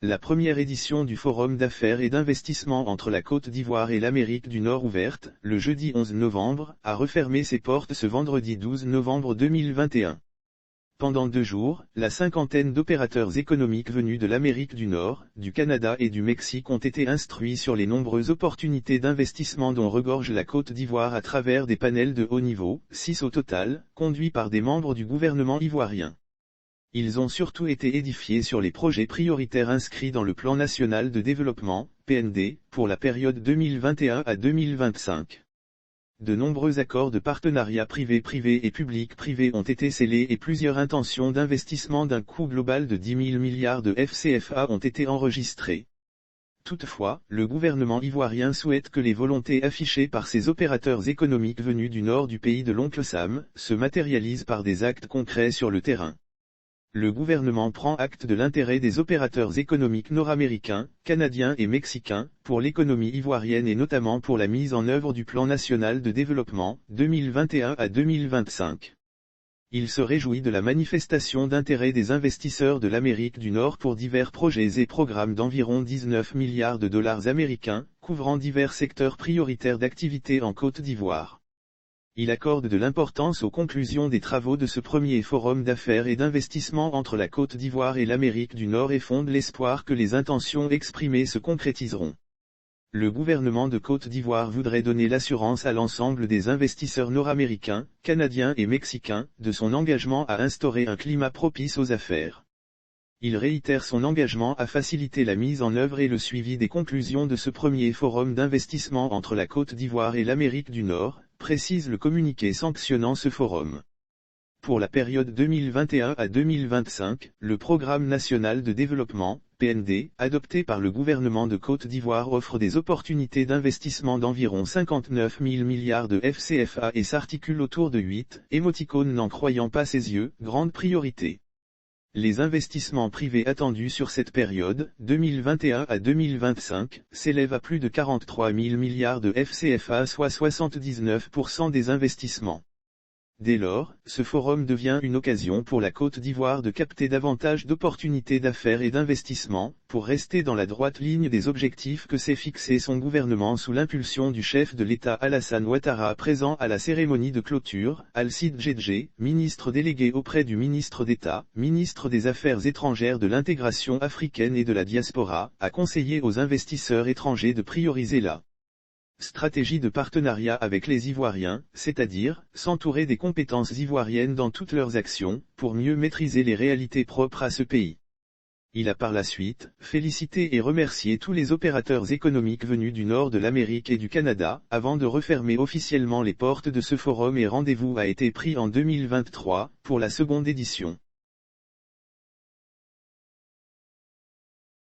La première édition du Forum d'affaires et d'investissement entre la Côte d'Ivoire et l'Amérique du Nord ouverte, le jeudi 11 novembre, a refermé ses portes ce vendredi 12 novembre 2021. Pendant 2 jours, la cinquantaine d'opérateurs économiques venus de l'Amérique du Nord, du Canada et du Mexique ont été instruits sur les nombreuses opportunités d'investissement dont regorge la Côte d'Ivoire à travers des panels de haut niveau, 6 au total, conduits par des membres du gouvernement ivoirien. Ils ont surtout été édifiés sur les projets prioritaires inscrits dans le Plan national de développement, PND, pour la période 2021 à 2025. De nombreux accords de partenariat privé-privé et public-privé ont été scellés et plusieurs intentions d'investissement d'un coût global de 10 000 milliards de FCFA ont été enregistrées. Toutefois, le gouvernement ivoirien souhaite que les volontés affichées par ces opérateurs économiques venus du nord du pays de l'oncle Sam, se matérialisent par des actes concrets sur le terrain. Le gouvernement prend acte de l'intérêt des opérateurs économiques nord-américains, canadiens et mexicains, pour l'économie ivoirienne et notamment pour la mise en œuvre du Plan national de développement, 2021 à 2025. Il se réjouit de la manifestation d'intérêt des investisseurs de l'Amérique du Nord pour divers projets et programmes d'environ 19 milliards de dollars américains, couvrant divers secteurs prioritaires d'activité en Côte d'Ivoire. Il accorde de l'importance aux conclusions des travaux de ce premier forum d'affaires et d'investissement entre la Côte d'Ivoire et l'Amérique du Nord et fonde l'espoir que les intentions exprimées se concrétiseront. Le gouvernement de Côte d'Ivoire voudrait donner l'assurance à l'ensemble des investisseurs nord-américains, canadiens et mexicains, de son engagement à instaurer un climat propice aux affaires. Il réitère son engagement à faciliter la mise en œuvre et le suivi des conclusions de ce premier forum d'investissement entre la Côte d'Ivoire et l'Amérique du Nord, précise le communiqué sanctionnant ce forum. Pour la période 2021 à 2025, le Programme national de développement, PND, adopté par le gouvernement de Côte d'Ivoire offre des opportunités d'investissement d'environ 59 000 milliards de FCFA et s'articule autour de 8, émoticônes n'en croyant pas ses yeux, grandes priorités. Les investissements privés attendus sur cette période, 2021 à 2025, s'élèvent à plus de 43 000 milliards de FCFA soit 79% des investissements. Dès lors, ce forum devient une occasion pour la Côte d'Ivoire de capter davantage d'opportunités d'affaires et d'investissement, pour rester dans la droite ligne des objectifs que s'est fixé son gouvernement sous l'impulsion du chef de l'État Alassane Ouattara présent à la cérémonie de clôture, Alcide Djedje, ministre délégué auprès du ministre d'État, ministre des Affaires étrangères de l'intégration africaine et de la diaspora, a conseillé aux investisseurs étrangers de prioriser la stratégie de partenariat avec les Ivoiriens, c'est-à-dire, s'entourer des compétences ivoiriennes dans toutes leurs actions, pour mieux maîtriser les réalités propres à ce pays. Il a par la suite, félicité et remercié tous les opérateurs économiques venus du nord de l'Amérique et du Canada, avant de refermer officiellement les portes de ce forum et rendez-vous a été pris en 2023, pour la seconde édition.